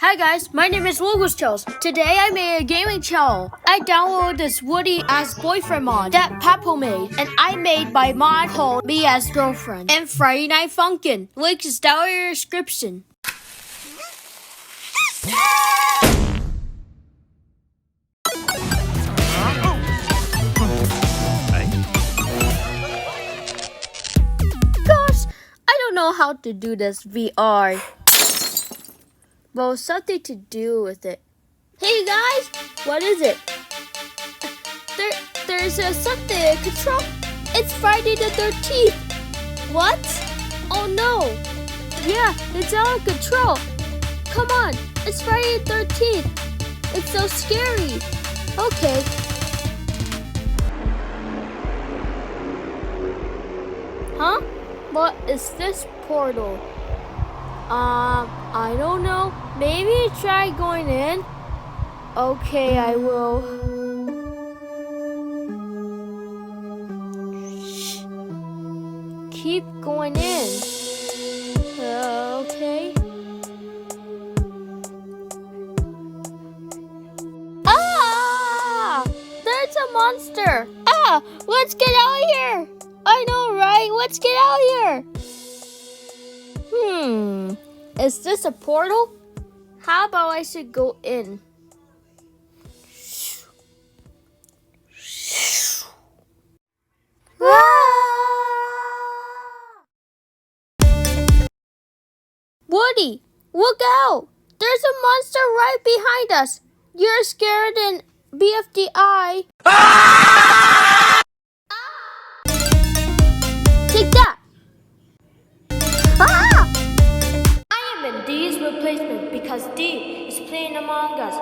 Hi guys, my name is Lucas Charles. Today I made a gaming channel. I downloaded this Woody as boyfriend mod that Papo made, and I made my mod called Me as Girlfriend and Friday Night Funkin'. Link is down in the description. Gosh, I don't know how to do this VR. Well, something to do with it. Hey guys, what is it? There's something to control. It's Friday the 13th. What? Oh no. Yeah, it's out of control. Come on, it's Friday the 13th. It's so scary. Okay. Huh? What is this portal? I don't know. Maybe try going in. Okay, I will. Shh. Keep going in. Okay. Ah! There's a monster. Ah! Let's get out of here. I know, right? Let's get out of here. Is this a portal? How about I should go in? Woody, look out! There's a monster right behind us. You're scared and BFDI. Take that! I am in D's replacement because D is playing Among Us.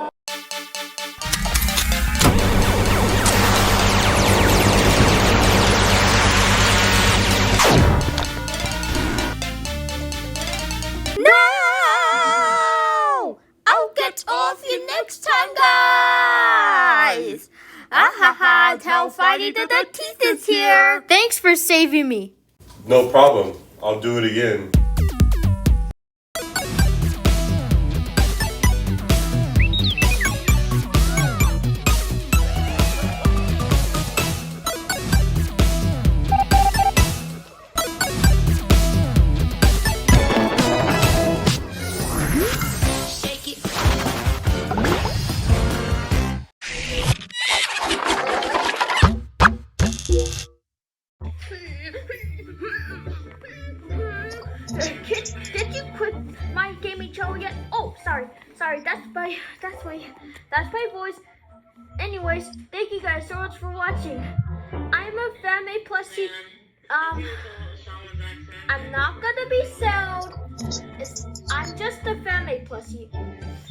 No! I'll get off you next time, guys! Ahaha, tell Friday the 13th is here! Thanks for saving me. No problem. I'll do it again. Did you quit my gaming channel yet? Oh, sorry, that's my voice. Anyways, thank you guys so much for watching. I'm a fan-made plushie. I'm not gonna be sold. I'm just a fan-made plushie.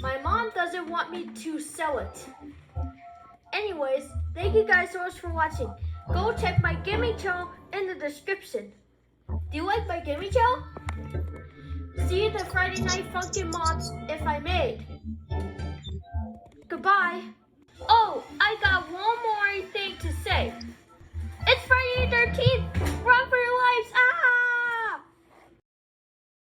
My mom doesn't want me to sell it. Anyways, thank you guys so much for watching. Go check my gaming channel in the description. Do you like my gaming channel? See the Friday Night Funkin' mods if I made. Goodbye. Oh, I got one more thing to say. It's Friday the 13th.